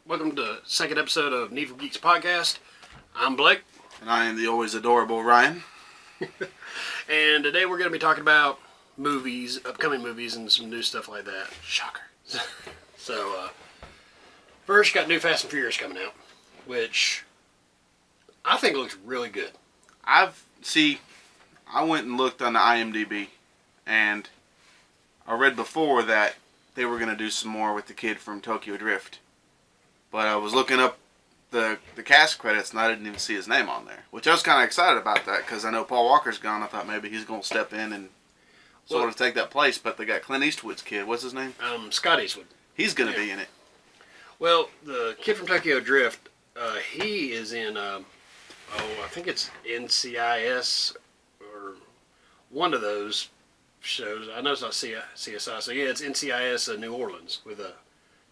Welcome to the second episode of Needful Geeks podcast. I'm Blake. And I am the always adorable Ryan. And today we're going to be talking about movies, upcoming movies, and some new stuff like that. Shocker. So, first you got new Fast and Furious coming out, which I think looks really good. I went and looked on the IMDb, and I read before that they were going to do some more with the kid from Tokyo Drift. But I was looking up the cast credits, and I didn't even see his name on there. Which I was kind of excited about that, because I know Paul Walker's gone. I thought maybe he's going to step in and sort of take that place. But they got Clint Eastwood's kid. What's his name? Scott Eastwood. He's going to be in it. Well, the kid from Tokyo Drift, he is in, I think it's NCIS, or one of those shows. I know it's not CSI, so yeah, it's NCIS New Orleans with a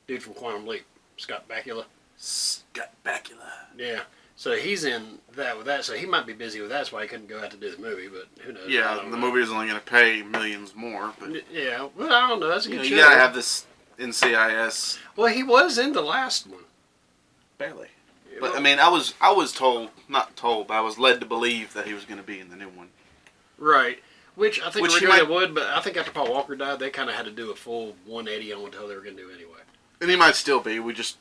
dude from Quantum Leap. Scott Bakula. Yeah. So he's in that with that. So he might be busy with that. That's why he couldn't go out to do the movie. But who knows? Yeah, the movie is only going to pay millions more. But yeah. Well, I don't know. That's a good show. You got to have this NCIS. Well, he was in the last one. Barely. But I mean, I was told, not told, but I was led to believe that he was going to be in the new one. Right. Which I think originally they would, but I think after Paul Walker died, they kind of had to do a full 180 on what the hell they were going to do anyway. And he might still be. We just,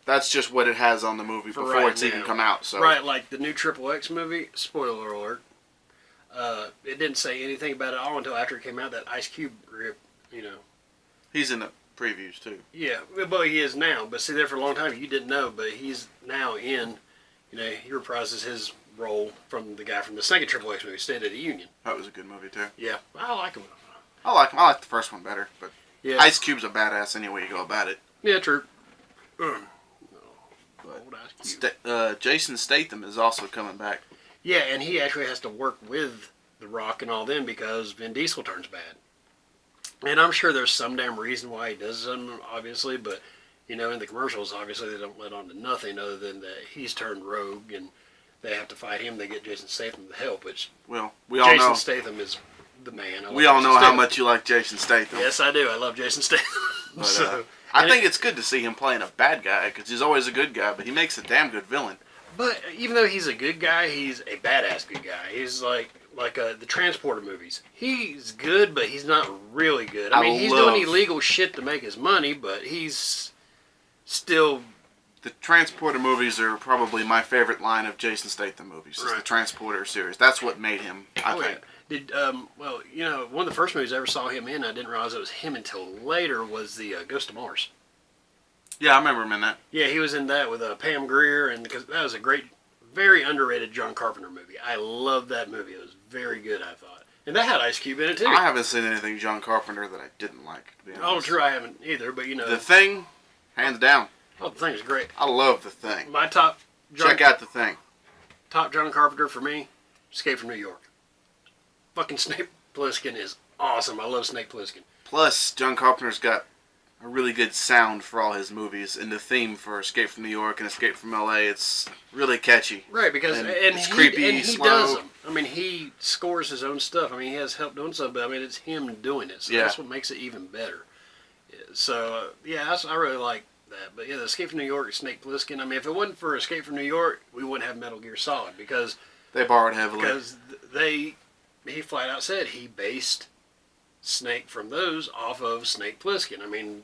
that's just what it has on the movie before it's even come out. So right, like the new XXX movie. Spoiler alert. It didn't say anything about it all until after it came out. That Ice Cube rip, He's in the previews too. Yeah, well, he is now. But see, there for a long time you didn't know. But he's now in. He reprises his role from the guy from the second XXX movie, State of the Union. That was a good movie too. Yeah, I like him. I like him. I like the first one better, but. Yeah. Ice Cube's a badass any way you go about it. Yeah, true. Old Ice Cube. Jason Statham is also coming back. Yeah, and he actually has to work with The Rock and all them because Vin Diesel turns bad. And I'm sure there's some damn reason why he does them, obviously, but, in the commercials, obviously they don't let on to nothing other than that he's turned rogue and they have to fight him. They get Jason Statham to help, which well, we all know. Jason Statham is the man. We all know how much you like Jason Statham. Yes, I do. I love Jason Statham. But, I think it's good to see him playing a bad guy because he's always a good guy, but he makes a damn good villain. But even though he's a good guy, he's a badass good guy. He's like the Transporter movies. He's good, but he's not really good. I mean, he's doing illegal shit to make his money, but he's still... The Transporter movies are probably my favorite line of Jason Statham movies. Right. The Transporter series. That's what made him, I think. Yeah. One of the first movies I ever saw him in, I didn't realize it was him until later, was the Ghost of Mars. Yeah, I remember him in that. Yeah, he was in that with Pam Grier, and because that was a great, very underrated John Carpenter movie. I loved that movie. It was very good, I thought. And that had Ice Cube in it, too. I haven't seen anything John Carpenter that I didn't like, to be honest. Oh, true, I haven't either, but The Thing, hands down. Oh, The Thing is great. I love The Thing. My top... Check out The Thing. Top John Carpenter for me, Escape from New York. Fucking Snake Plissken is awesome. I love Snake Plissken. Plus, John Carpenter's got a really good sound for all his movies, and the theme for Escape from New York and Escape from L.A., it's really catchy. Right, because it's creepy, and he slow. does them. I mean, he scores his own stuff. I mean, he has help doing stuff, but I mean, it's him doing it, so that's what makes it even better. So, I really like that. But yeah, the Escape from New York, Snake Plissken, I mean, if it wasn't for Escape from New York, we wouldn't have Metal Gear Solid, because... They borrowed heavily. Because he flat out said he based Snake from those off of Snake Plissken. I mean,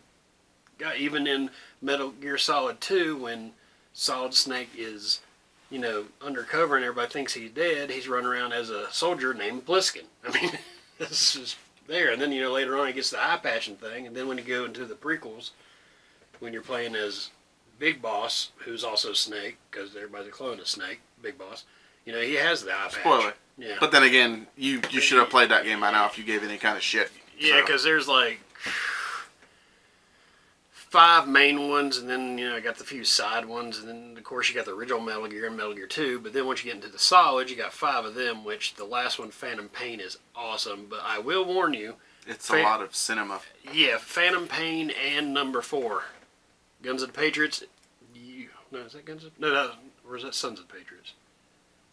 even in Metal Gear Solid 2, when Solid Snake is, undercover and everybody thinks he's dead, he's running around as a soldier named Plissken. I mean, this is there. And then, later on he gets the eye patching thing, and then when you go into the prequels, when you're playing as Big Boss, who's also Snake, because everybody's a clone of Snake, Big Boss, he has the eye patch. Spoiler. Yeah. But then again, you should have played that game by now if you gave any kind of shit. Yeah, because there's like 5 main ones, and then, I got the few side ones, and then, of course, you got the original Metal Gear and Metal Gear 2, but then once you get into the Solids, you got 5 of them, which the last one, Phantom Pain, is awesome, but I will warn you... It's a lot of cinema. Yeah, Phantom Pain and number 4, Guns of the Patriots... No, is that Guns of... No, or is that Sons of the Patriots?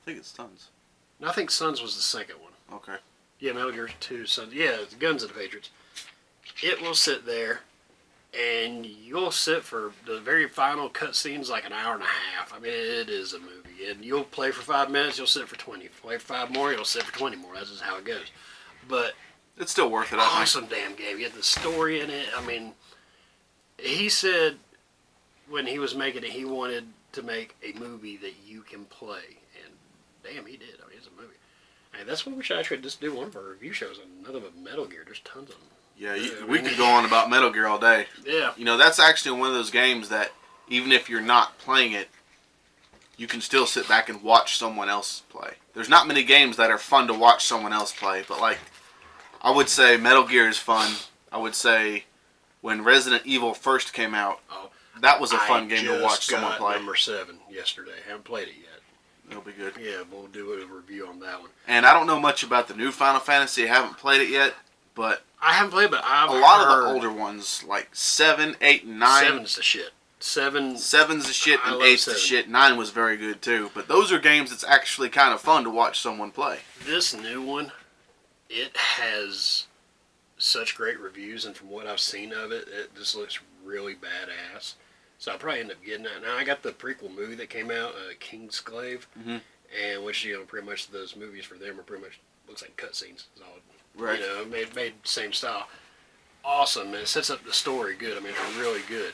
I think it's Sons. I think Sons was the second one. Okay. Yeah, Metal Gear 2, Sons. Yeah, it's Guns of the Patriots. It will sit there and you'll sit for the very final cutscenes like an hour and a half. I mean, it is a movie. And you'll play for 5 minutes, you'll sit for 20. Play for 5 more, you'll sit for 20 more. That's just how it goes. But it's still worth it, I think. Awesome damn game. You had the story in it. I mean, he said when he was making it, he wanted to make a movie that you can play. And damn, he did. I mean, it's a movie. And that's what we should actually just do one of our review shows on. Another with Metal Gear. There's tons of them. Yeah, we could go on about Metal Gear all day. Yeah. You know, that's actually one of those games that even if you're not playing it, you can still sit back and watch someone else play. There's not many games that are fun to watch someone else play, but like, I would say Metal Gear is fun. I would say when Resident Evil first came out, that was a fun game to watch someone play. Number 7 yesterday. Haven't played it yet. It'll be good. Yeah, we'll do a review on that one. And I don't know much about the new Final Fantasy. I haven't played it yet, but I haven't played, but I've a lot heard of the older ones, like 7, 8, and 9. 7's the shit. 7's the shit, and 8's the 7. shit. 9 was very good too. But those are games that's actually kind of fun to watch someone play. This new one, it has such great reviews, and from what I've seen of it, it just looks really badass. So I'll probably end up getting that. Now I got the prequel movie that came out, Kingsglaive, and which pretty much those movies for them are pretty much looks like cutscenes. It's all Right. made same style. Awesome, and it sets up the story good. I mean, it's really good.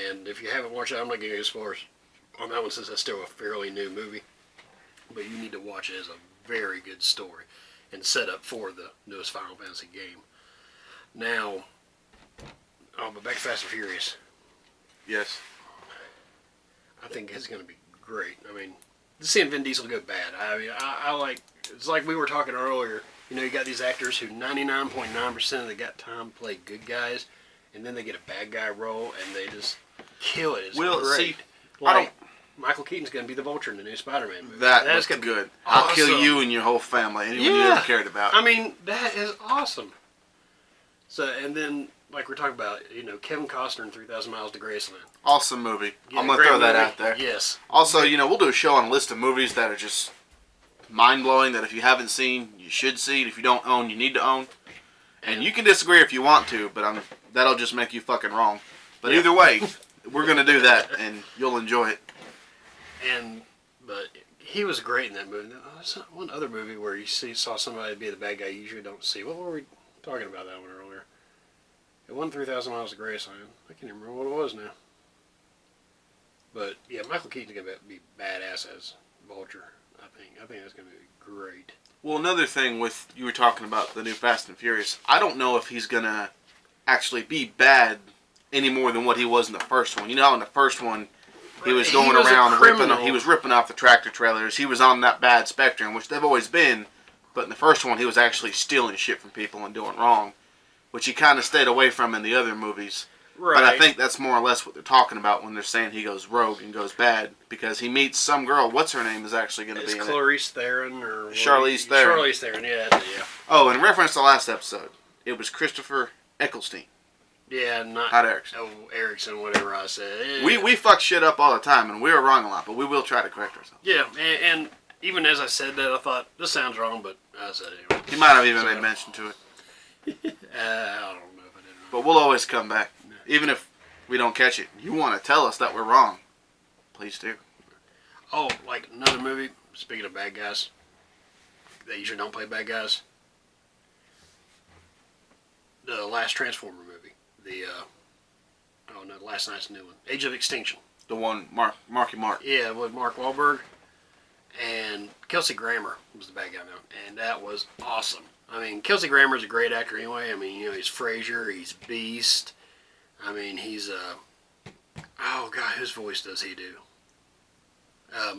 And if you haven't watched it, I'm not getting as far as on that one since it's still a fairly new movie. But you need to watch it as a very good story and set up for the newest Final Fantasy game. Now, but back to Fast and Furious. Yes. I think it's going to be great. I mean, seeing Vin Diesel go bad. I mean, I like, it's like we were talking earlier. You know, you got these actors who 99.9% of the time play good guys, and then they get a bad guy role, and they just kill it. It's great. Like, Michael Keaton's going to be the Vulture in the new Spider-Man movie. That's gonna be good. Awesome. I'll kill you and your whole family. Anyone you ever cared about. I mean, that is awesome. So, and then, like we're talking about, you know, Kevin Costner in 3,000 Miles to Graceland. Awesome movie. Yeah, I'm going to throw that out there. Yes. Also, you know, we'll do a show on a list of movies that are just mind-blowing, that if you haven't seen, you should see. If you don't own, you need to own. And you can disagree if you want to, but that'll just make you fucking wrong. But either way, we're going to do that, and you'll enjoy it. But he was great in that movie. There's one other movie where you saw somebody be the bad guy you usually don't see. What were we talking about that one earlier? It won 3,000 Miles to Graceland. I can't even remember what it was now. But yeah, Michael Keaton's gonna be badass as Vulture. I think that's gonna be great. Well, another thing with you were talking about the new Fast and Furious. I don't know if he's gonna actually be bad any more than what he was in the first one. You know how in the first one he was going around ripping off the tractor trailers. He was on that bad spectrum, which they've always been. But in the first one, he was actually stealing shit from people and doing wrong, which he kind of stayed away from in the other movies. Right. But I think that's more or less what they're talking about when they're saying he goes rogue and goes bad, because he meets some girl. What's her name is actually going to be in Clarice Theron or Charlize Theron. Charlize Theron, yeah. Oh, in reference to the last episode, it was Christopher Eccleston. Yeah, not Erickson. Oh, Erickson, whatever I said. We fuck shit up all the time, and we are wrong a lot, but we will try to correct ourselves. Yeah, and even as I said that, I thought, this sounds wrong, but I said it anyway. He might have even made mention to it. I don't know if I did. But we'll always come back. Even if we don't catch it. You want to tell us that we're wrong, please do. Oh, like another movie, speaking of bad guys, that usually don't play bad guys. The last Transformer movie. Last night's new one. Age of Extinction. The one, Marky Mark. Yeah, with Mark Wahlberg. And Kelsey Grammer was the bad guy now. And that was awesome. I mean, Kelsey Grammer's a great actor anyway. I mean, you know, he's Frasier, he's Beast. I mean, he's, oh God, whose voice does he do?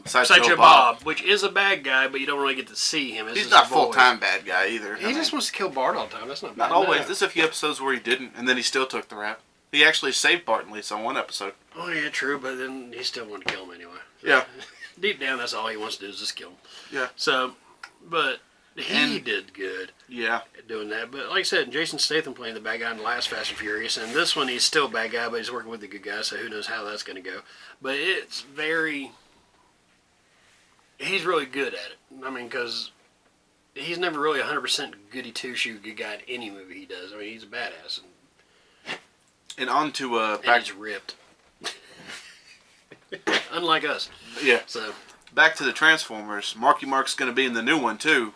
Sideshow Bob, which is a bad guy, but you don't really get to see him. He's not full-time bad guy either. He just wants to kill Bart all the time. That's not bad. Not always. There's a few episodes where he didn't, and then he still took the rap. He actually saved Bart and Lisa on one episode. Oh, yeah, true, but then he still wanted to kill him anyway. So, yeah. Deep down, that's all he wants to do is just kill him. Yeah. So, but he did good. Yeah. At doing that. But like I said, Jason Statham playing the bad guy in the last Fast and Furious, and this one he's still a bad guy, but he's working with the good guy, so who knows how that's going to go. But it's very... He's really good at it. I mean, because he's never really 100% goody two-shoe good guy in any movie he does. I mean, he's a badass. And on to And back. he's ripped. Unlike us. Yeah. So. Back to the Transformers. Marky Mark's going to be in the new one too.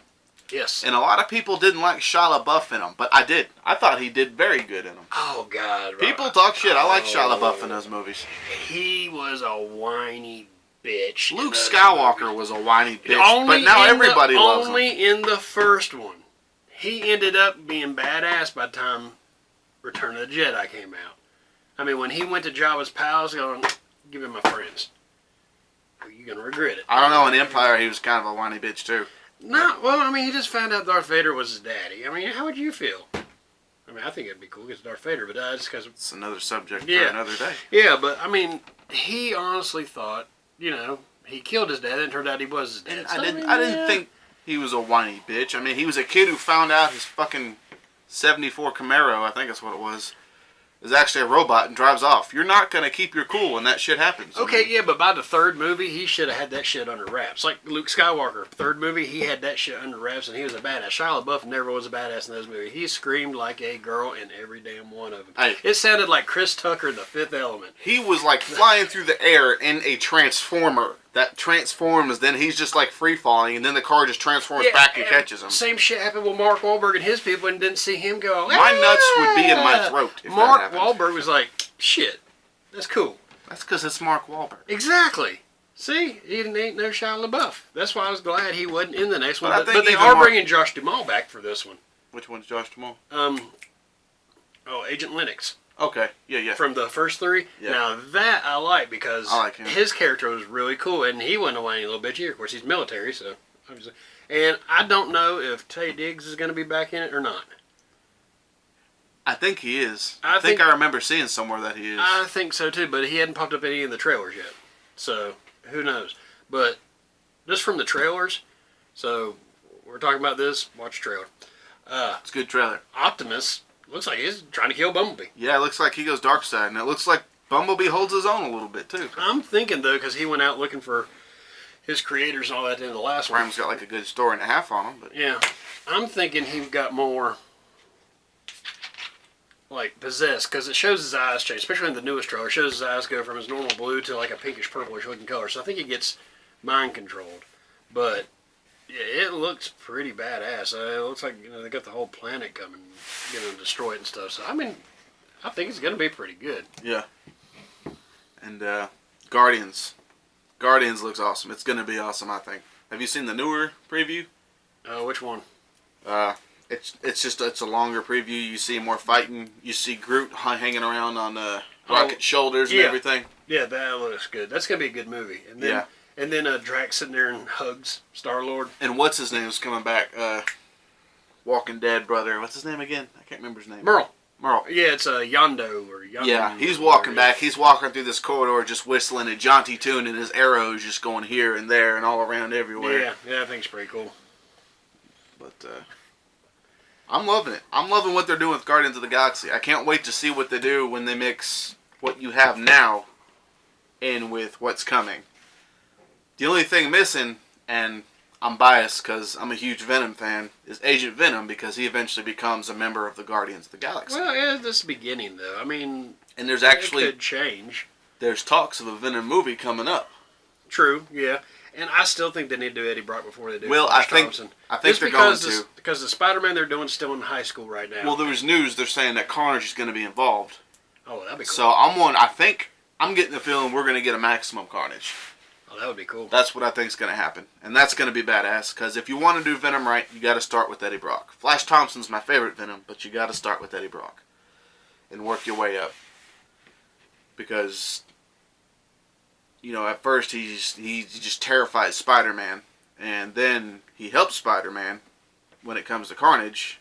Yes. And a lot of people didn't like Shia LaBeouf in them, but I did. I thought he did very good in them. Oh God. People talk shit. I like Shia LaBeouf in those movies. He was a whiny bitch. Luke Skywalker was a whiny bitch, Only but now in everybody loves him. Only in the first one. He ended up being badass by the time Return of the Jedi came out. I mean, when he went to Jabba's palace, going, "Give him my friends," you're gonna regret it. I don't know. In Empire, he was kind of a whiny bitch too. No, well, I mean, he just found out Darth Vader was his daddy. I mean, how would you feel? I mean, I think it'd be cool because Darth Vader, but just because it's another subject for yeah. another day. Yeah, but I mean, he honestly thought, you know, he killed his dad, and it turned out he was his dad. And So, I didn't think he was a whiny bitch. I mean, he was a kid who found out his fucking '74 Camaro, I think that's what it was actually a robot and drives off. You're not gonna keep your cool when that shit happens. Okay, yeah, but by the third movie, he should have had that shit under wraps. Like Luke Skywalker, third movie, he had that shit under wraps, and he was a badass. Shia LaBeouf never was a badass in those movies. He screamed like a girl in every damn one of them. Hey. It sounded like Chris Tucker in The Fifth Element. He was like flying through the air in a transformer that transforms, then he's just like free falling, and then the car just transforms back and catches him. Same shit happened with Mark Wahlberg and his people, and didn't see him go. My nuts would be in my throat if Mark that happened. Wahlberg was like, shit, that's cool. That's because it's Mark Wahlberg. Exactly. See, he ain't no Shia LaBeouf. That's why I was glad he wasn't in the next one. But I But think they even are Mark- bringing Josh Duhamel back for this one. Which one's Josh Duhamel? Agent Lennox. Okay, yeah. From the first three. Yeah. Now that I like because I like him. his character was really cool, and he wasn't a whiny little bitch either. Of course, he's military, so obviously. And I don't know if Taye Diggs is going to be back in it or not. I think he is. I I think think- I remember seeing somewhere that he is. I think so too, but he hadn't popped up any in the trailers yet, so who knows? But just from the trailers, so we're talking about this. Watch the trailer. It's a good trailer. Optimus looks like he's trying to kill Bumblebee. Yeah, it looks like he goes dark side, and it looks like Bumblebee holds his own a little bit too. I'm thinking though, because he went out looking for his creators and all that in the last one. Ram's got like a good story and a half on him, but Yeah, I'm thinking he got more like possessed because it shows his eyes change, especially in the newest trailer. It shows his eyes go from his normal blue to like a pinkish purplish looking color. So I think he gets mind controlled. But yeah, it looks pretty badass. It looks like they got the whole planet coming, destroy it and stuff. So I mean, I think it's gonna be pretty good. yeah. And Guardians looks awesome. It's gonna be awesome, I think. Have you seen the newer preview? Which one? It's a longer preview. You see more fighting. You see Groot hanging around on Rocket's shoulders and yeah. everything. Yeah, that looks good. That's gonna be a good movie. And then, Yeah. And then Drax sitting there and hugs Star-Lord. And what's his name is coming back? Walking Dead brother. What's his name again? I can't remember his name. Merle. Yeah, it's Yondo or Yondo. Yeah, he's walking back. He's walking through this corridor just whistling a jaunty tune, and his arrows just going here and there and all around everywhere. Yeah, I think it's pretty cool. But I'm loving it. I'm loving what they're doing with Guardians of the Galaxy. I can't wait to see what they do when they mix what you have now in with what's coming. The only thing missing, and I'm biased because I'm a huge Venom fan, is Agent Venom because he eventually becomes a member of the Guardians of the Galaxy. Well, yeah, this is the beginning, though. I mean, And there's it actually could change. there's talks of a Venom movie coming up. True, yeah. And I still think they need to do Eddie Brock before they do Well, Flash I think Thompson. they're going Just to. because the Spider-Man they're doing is still in high school right now. Well, there was news. They're saying that Carnage is going to be involved. Oh, that'd be cool. So I'm getting the feeling we're going to get a maximum Carnage. Oh, that would be cool. That's what I think is going to happen. And that's going to be badass. Because if you want to do Venom right, you got to start with Eddie Brock. Flash Thompson's my favorite Venom, but you got to start with Eddie Brock. And work your way up. Because, at first he just terrifies Spider-Man. And then he helps Spider-Man when it comes to Carnage.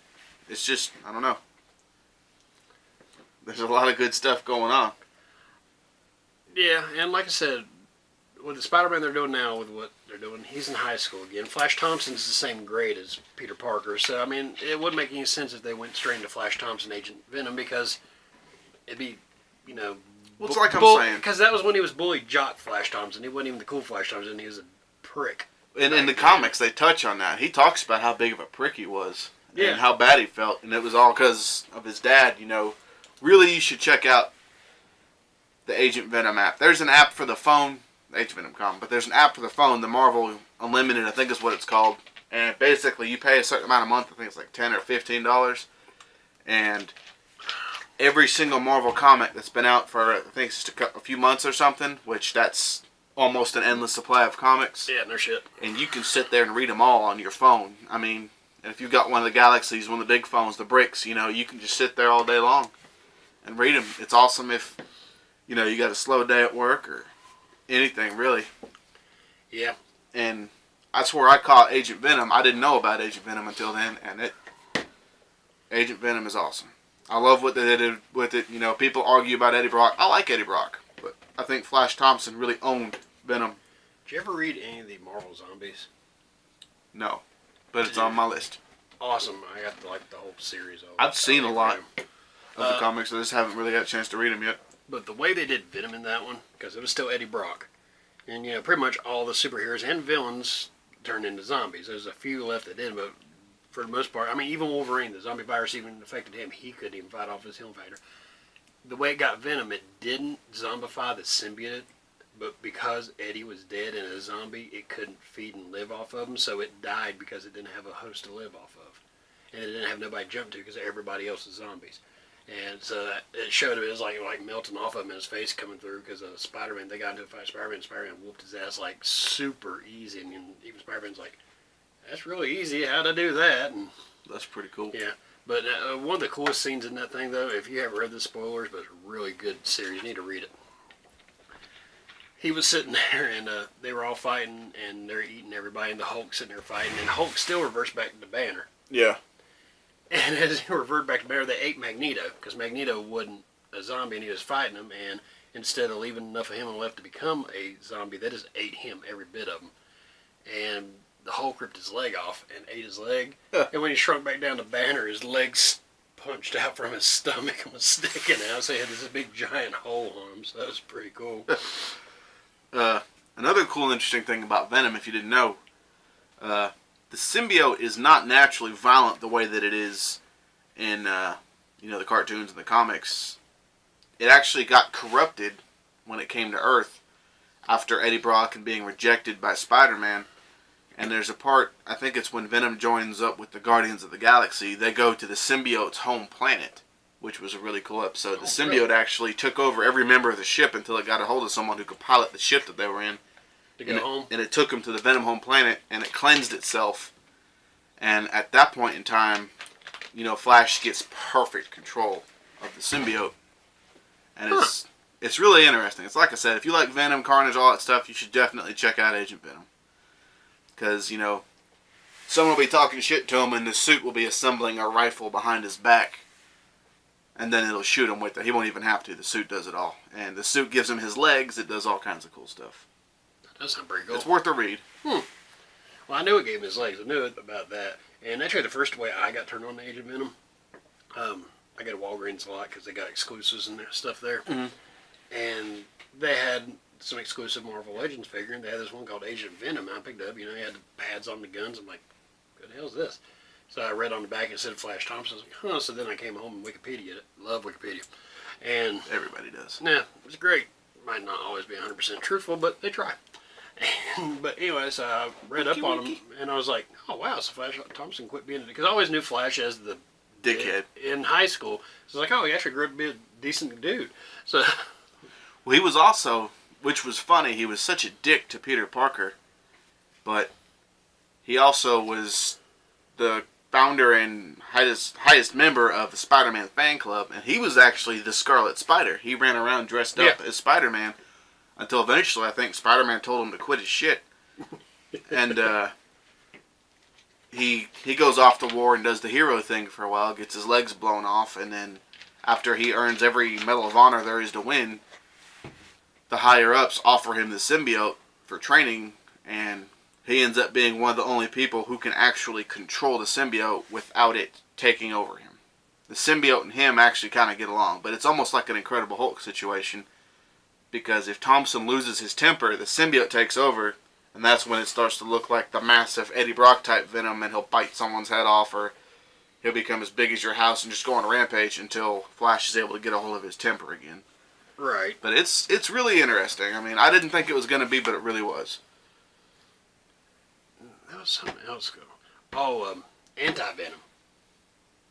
It's just, I don't know. There's a lot of good stuff going on. Yeah, and like I said, with the Spider-Man they're doing now, with what they're doing, he's in high school again. Flash Thompson's the same grade as Peter Parker, so I mean, it wouldn't make any sense if they went straight into Flash Thompson, Agent Venom, because it'd be, Well, it's like I'm saying. because that was when he was bullied jock Flash Thompson. He wasn't even the cool Flash Thompson. He was a prick. In the comics, they touch on that. He talks about how big of a prick he was. Yeah. And how bad he felt. And it was all because of his dad, really you should check out the Agent Venom app. There's an app for the phone, Agent Venom com, but there's an app for the phone, the Marvel Unlimited, I think is what it's called. And basically, you pay a certain amount a month. I think it's like $10 or $15, and every single Marvel comic that's been out for I think it's just a few months or something, which that's almost an endless supply of comics. Yeah, no shit. And you can sit there and read them all on your phone. I mean, if you've got one of the Galaxies, one of the big phones, the bricks, you know, you can just sit there all day long and read them. It's awesome if, you know, you got a slow day at work or anything, really. Yeah. And that's where I caught Agent Venom. I didn't know about Agent Venom until then, and Agent Venom is awesome. I love what they did with it. You know, people argue about Eddie Brock. I like Eddie Brock, but I think Flash Thompson really owned Venom. Did you ever read any of the Marvel Zombies? No, but it's on my list. Awesome. I got the whole series of I've seen a lot of the comics. I just haven't really got a chance to read them yet. But the way they did Venom in that one, because it was still Eddie Brock, and you know, pretty much all the superheroes and villains turned into zombies. There's a few left that did, but for the most part, I mean, even Wolverine, the zombie virus even affected him. He couldn't even fight off his Healing Factor. The way it got Venom, it didn't zombify the symbiote, but because Eddie was dead and a zombie, it couldn't feed and live off of him, so it died because it didn't have a host to live off of. And it didn't have nobody to jump to because everybody else is zombies. And so it showed him, it was like melting off of him and his face coming through because of Spider-Man. They got into a fight with Spider-Man, and Spider-Man whooped his ass like super easy. And even Spider-Man's like, that's really easy, how to do that? And that's pretty cool. Yeah. But one of the coolest scenes in that thing, though, if you haven't read the spoilers, but it's a really good series, you need to read it. He was sitting there, and they were all fighting, and they're eating everybody, and the Hulk's sitting there fighting, and Hulk still reverts back to Banner. Yeah. And as he reverted back to Banner, they ate Magneto, because Magneto wasn't a zombie, and he was fighting him, and instead of leaving enough of him left to become a zombie, they just ate him, every bit of him. And the Hulk ripped his leg off and ate his leg. And when he shrunk back down to Banner, his legs punched out from his stomach and was sticking out. So he had this big giant hole on him. So that was pretty cool. Another cool, interesting thing about Venom, if you didn't know, the symbiote is not naturally violent the way that it is in the cartoons and the comics. It actually got corrupted when it came to Earth after Eddie Brock and being rejected by Spider-Man. And there's a part, I think it's when Venom joins up with the Guardians of the Galaxy, they go to the symbiote's home planet, which was a really cool episode. The symbiote actually took over every member of the ship until it got a hold of someone who could pilot the ship that they were in. To go home? And it took them to the Venom home planet, and it cleansed itself. And at that point in time, Flash gets perfect control of the symbiote. And it's really interesting. It's like I said, if you like Venom, Carnage, all that stuff, you should definitely check out Agent Venom. Because, someone will be talking shit to him and the suit will be assembling a rifle behind his back. And then it'll shoot him with it. He won't even have to. The suit does it all. And the suit gives him his legs. It does all kinds of cool stuff. That does sound pretty cool. It's worth a read. Well, I knew it gave him his legs. I knew about that. And actually, the first way I got turned on to Agent Venom, I go to Walgreens a lot because they got exclusives and stuff there. Mm-hmm. And they had some exclusive Marvel Legends figure, and they had this one called Agent Venom I picked up. He had the pads on the guns. I'm like, what the hell is this? So I read on the back it said Flash Thompson. I was like, huh. So then I came home and Wikipedia'd it. Love Wikipedia. And everybody does. Yeah, it's great. Might not always be 100% truthful, but they try. But anyway, so I read up on him, and I was like, oh wow, so Flash Thompson quit being, because I always knew Flash as the dickhead in high school. So I was like, oh, he actually grew up to be a decent dude. So, well, he was also, which was funny, he was such a dick to Peter Parker, but he also was the founder and highest member of the Spider-Man fan club, and he was actually the Scarlet Spider. He ran around dressed up as Spider-Man until eventually I think Spider-Man told him to quit his shit. And he goes off to war and does the hero thing for a while, gets his legs blown off, and then after he earns every Medal of Honor there is to win, the higher-ups offer him the symbiote for training, and he ends up being one of the only people who can actually control the symbiote without it taking over him. The symbiote and him actually kind of get along, but it's almost like an Incredible Hulk situation, because if Thompson loses his temper, the symbiote takes over, and that's when it starts to look like the massive Eddie Brock type Venom, and he'll bite someone's head off or he'll become as big as your house and just go on a rampage until Flash is able to get a hold of his temper again. Right. But it's really interesting. I mean, I didn't think it was going to be, but it really was. That was something else. Oh, Anti-Venom.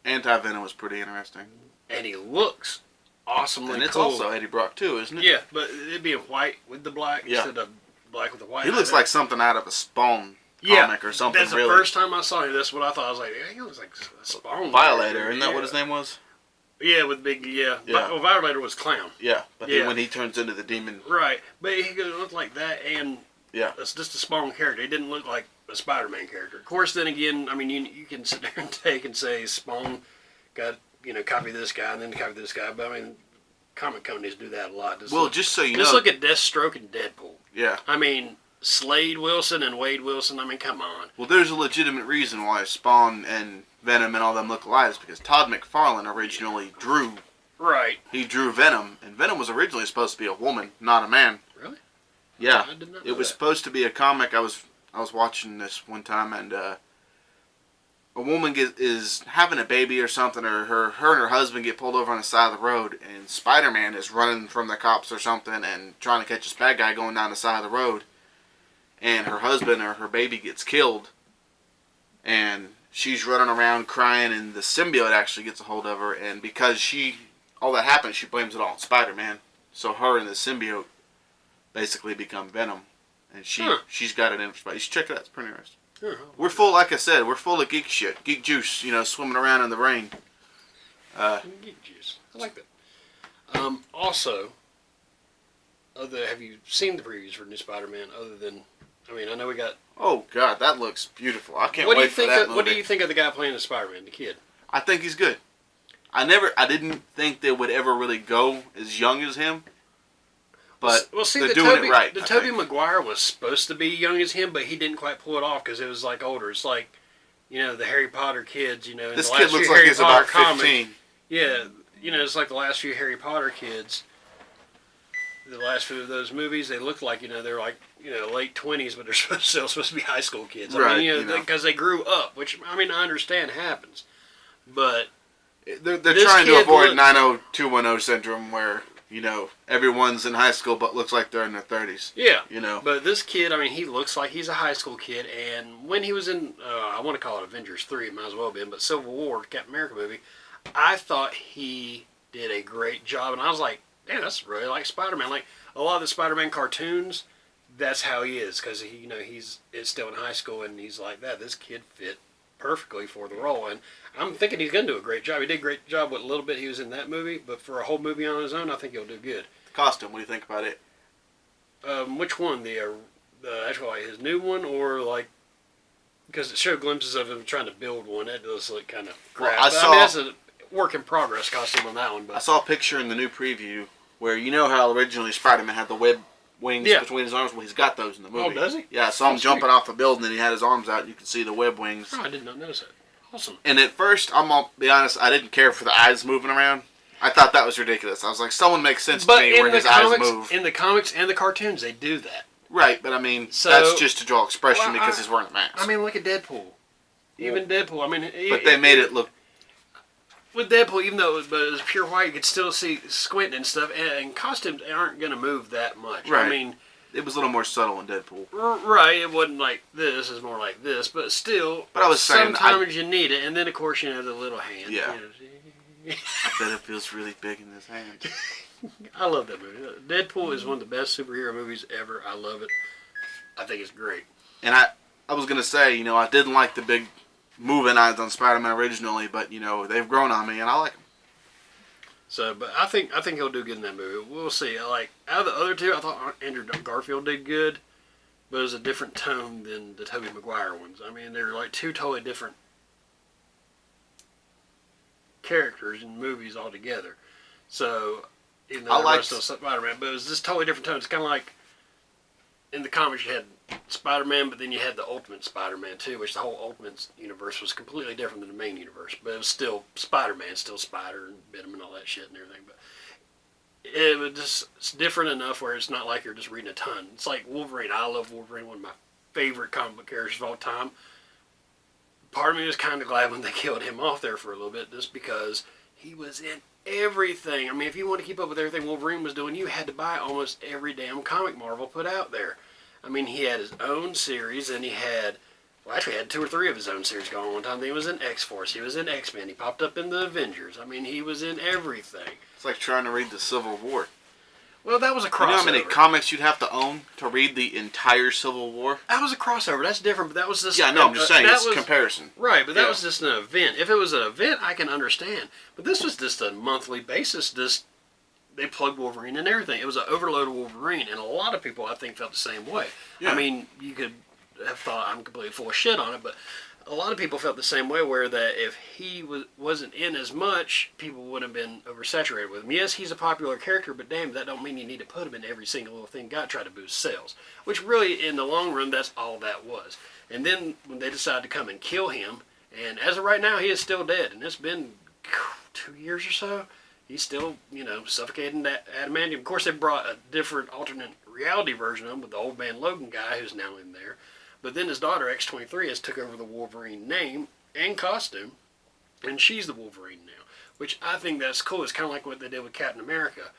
Anti-Venom was pretty interesting. And he looks awesomely And it's cool. also Eddie Brock too, isn't it? Yeah, but it'd be in white with the black instead of black with the white. He looks like something out of a Spawn comic or something. That's the first time I saw him. That's what I thought. I was like, yeah, he looks like a Spawn. Violator, isn't that what his name was? Yeah, with big, Yeah. Well, Violator was Clown. Yeah, but when he turns into the demon. Right, but he looked like that, and it's just a Spawn character. He didn't look like a Spider-Man character. Of course, then again, I mean, you can sit there and take and say Spawn got, copy this guy and then copy this guy, but I mean, comic companies do that a lot. Just so you know. Just look at Deathstroke and Deadpool. Yeah. I mean, Slade Wilson and Wade Wilson, I mean, come on. Well, there's a legitimate reason why Spawn and Venom and all them look alike. Is because Todd McFarlane originally drew. Right. He drew Venom, and Venom was originally supposed to be a woman, not a man. Really? Yeah. I did not know It was that. supposed to be a comic. I was watching this one time, and a woman is having a baby or something, or her and her husband get pulled over on the side of the road, and Spider-Man is running from the cops or something and trying to catch this bad guy going down the side of the road, and her husband or her baby gets killed, and she's running around crying, and the symbiote actually gets a hold of her, and because all that happens, she blames it all on Spider-Man. So her and the symbiote basically become Venom, and she's got it in for Spider. You should check it out. It's pretty interesting. We're full, like I said, we're full of geek shit, geek juice, swimming around in the rain. Geek juice. I like that. Also, have you seen the previews for New Spider-Man? Other than, I mean, I know we got. Oh God, that looks beautiful. I can't wait for that movie. What do you think of the guy playing the Spider-Man, the kid? I think he's good. I didn't think they would ever really go as young as him. But they're doing it right. The Tobey Maguire was supposed to be young as him, but he didn't quite pull it off because it was like older. It's like, the Harry Potter kids, in this the kid last looks few like Harry he's Potter about comics. 15. Yeah, it's like the last few Harry Potter kids. The last few of those movies, they look like, they're like, late 20s, but they're still supposed to be high school kids. I mean, because they grew up, which, I mean, I understand happens. But they're trying to avoid 90210 syndrome where, everyone's in high school but looks like they're in their 30s. Yeah. You know. But this kid, I mean, he looks like he's a high school kid. And when he was in, I want to call it Avengers 3, it might as well have been, but Civil War, Captain America movie, I thought he did a great job. And I was like, man, that's really like Spider-Man. Like, a lot of the Spider-Man cartoons, that's how he is. Because, he's still in high school and he's like that. This kid fit perfectly for the role. And I'm thinking he's going to do a great job. He did a great job with a little bit he was in that movie. But for a whole movie on his own, I think he'll do good. The costume, what do you think about it? Which one? The actual, like, his new one, or like, because it showed glimpses of him trying to build one. That does look kind of crap. Well, I mean, that's a work in progress costume on that one. But I saw a picture in the new preview where how originally Spider-Man had the web wings between his arms. Well, he's got those in the movie. Oh, does he? Yeah, I saw him jumping off a building and he had his arms out. You could see the web wings. Oh, I did not notice that. Awesome. And at first, I'm gonna be honest, I didn't care for the eyes moving around. I thought that was ridiculous. I was like, someone makes sense to me where his eyes move. In the comics and the cartoons, they do that. Right, but I mean, that's just to draw expression because he's wearing a mask. I mean, look at Deadpool. Even Deadpool, I mean... But they made it look... With Deadpool, even though it was pure white, you could still see squinting and stuff, and costumes aren't going to move that much. Right. I mean... It was a little more subtle in Deadpool. Right, it wasn't like this, it's more like this, but still, but I was saying, sometimes you need it, and then of course the little hand. Yeah. I bet it feels really big in his hand. I love that movie. Deadpool is one of the best superhero movies ever. I love it. I think it's great. And I was going to say, I didn't like the big moving eyes on Spider-Man originally, but, they've grown on me, and I like them. So, but I think he'll do good in that movie. We'll see. Like, out of the other two, I thought Andrew Garfield did good, but it was a different tone than the Tobey Maguire ones. I mean, they're like two totally different characters in movies altogether. So, even though they're still Spider-Man, but it was just totally different tone. It's kind of like in the comics you had Spider-Man, but then you had the Ultimate Spider-Man too, which the whole Ultimate universe was completely different than the main universe. But it was still Spider-Man, still Spider and bit him and all that shit and everything. But it was just, it's different enough where it's not like you're just reading a ton. It's like Wolverine. I love Wolverine, one of my favorite comic book characters of all time. part of me was kind of glad when they killed him off there for a little bit, just because he was in everything. I mean, if you want to keep up with everything Wolverine was doing, you had to buy almost every damn comic Marvel put out there. I mean, he had his own series, and he had, well, actually he had 2 or 3 of his own series going on one time. He was in X-Force, he was in X-Men, he popped up in the Avengers. I mean, he was in everything. It's like trying to read the Civil War. Well, that was a crossover. You know how many comics you'd have to own to read the entire Civil War? That was a crossover. That's different, but that was just... Yeah, no, I'm just saying, it's a comparison. Right, but that was just an event. If it was an event, I can understand. But this was just a monthly basis. Just they plugged Wolverine and everything. It was an overload of Wolverine, and a lot of people, I think, felt the same way. Yeah. I mean, you could have thought I'm completely full of shit on it, but a lot of people felt the same way, where that if he wasn't in as much, people would have been oversaturated with him. Yes, he's a popular character, but damn, that don't mean you need to put him in every single little thing. Got to try to boost sales, which really, in the long run, that's all that was. And then when they decided to come and kill him, and as of right now, he is still dead, and it's been 2 years or so. He's still, suffocating that adamantium. Of course, they brought a different alternate reality version of him with the old man Logan guy who's now in there. But then his daughter, X-23, has took over the Wolverine name and costume, and she's the Wolverine now, which I think that's cool. It's kind of like what they did with Captain America.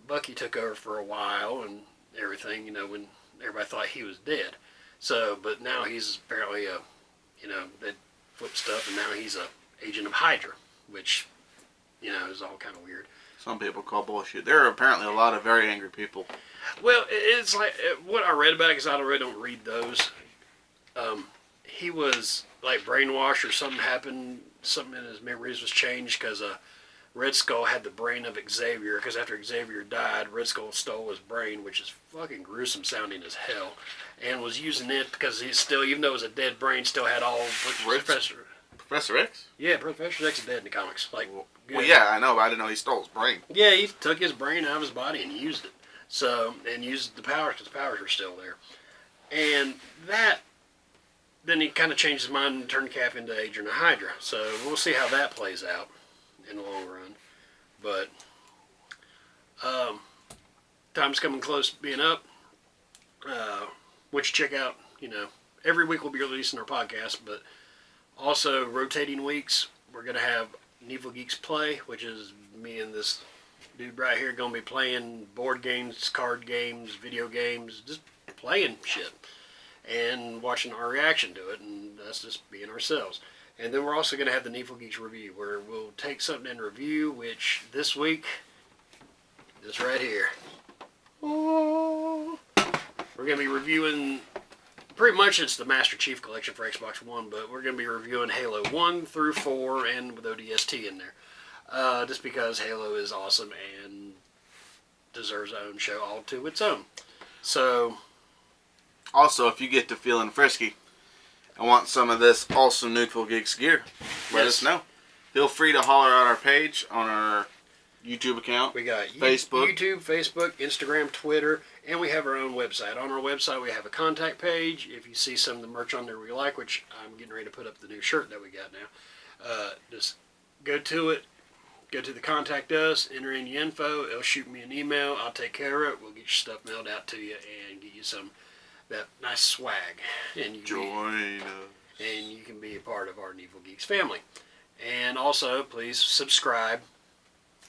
Bucky took over for a while and everything, when everybody thought he was dead. So, but now he's apparently they flipped stuff, and now he's a agent of Hydra, which, is all kind of weird. Some people call bullshit. There are apparently a lot of very angry people. Well, it's like what I read about it, because I really don't read those. He was like brainwashed, or something happened. Something in his memories was changed, because Red Skull had the brain of Xavier. Because after Xavier died, Red Skull stole his brain, which is fucking gruesome sounding as hell, and was using it because he still, even though it was a dead brain, still had all Professor X? Yeah, Professor X is dead in the comics. Well, yeah, I know, but I didn't know he stole his brain. Yeah, he took his brain out of his body and used it. So, and used the powers, because the powers were still there. And then he kind of changed his mind and turned Cap into Agent of Hydra. So we'll see how that plays out in the long run. But time's coming close to being up. Which check out, every week we'll be releasing our podcast, but also rotating weeks, we're going to have Needful Geeks Play, which is me and this dude right here going to be playing board games, card games, video games, just playing shit and watching our reaction to it, and that's just being ourselves. And then we're also going to have the Needful Geeks review, where we'll take something in review, which this week, this right here, we're going to be reviewing, pretty much it's the Master Chief Collection for Xbox One, but we're going to be reviewing Halo 1 through 4 and with ODST in there. Just because Halo is awesome and deserves its own show all to its own. So, also, if you get to feeling frisky and want some of this awesome Needful Geeks gear, let us know. Feel free to holler out our page on our YouTube account. We got Facebook, Instagram, Twitter, and we have our own website. On our website, we have a contact page. If you see some of the merch on there we like, which I'm getting ready to put up the new shirt that we got now, just go to it. Go to the contact us, enter in your info, it'll shoot me an email, I'll take care of it, we'll get your stuff mailed out to you and get you some that nice swag. And you join us. And you can be a part of our Needful Geeks family. And also, please subscribe.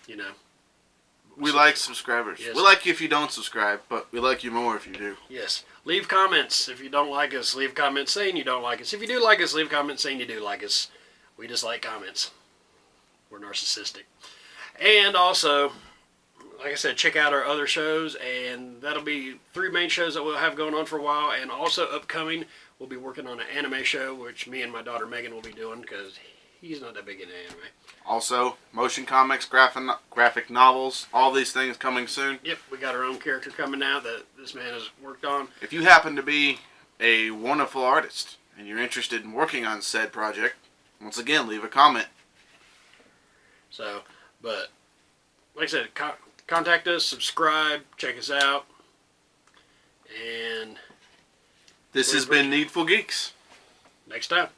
We like subscribers. Yes. We like you if you don't subscribe, but we like you more if you do. Yes. Leave comments. If you don't like us, leave comments saying you don't like us. If you do like us, leave comments saying you do like us. We just like comments. We're narcissistic. And also, like I said, check out our other shows, and that'll be 3 main shows that we'll have going on for a while. And also upcoming, we'll be working on an anime show, which me and my daughter Megan will be doing, because he's not that big into anime. Also, motion comics, graphic novels, all these things coming soon. Yep, we got our own character coming out that this man has worked on. If you happen to be a wonderful artist and you're interested in working on said project, once again, leave a comment. So, but, like I said, contact us, subscribe, check us out, and... This has been Needful Geeks. Next time.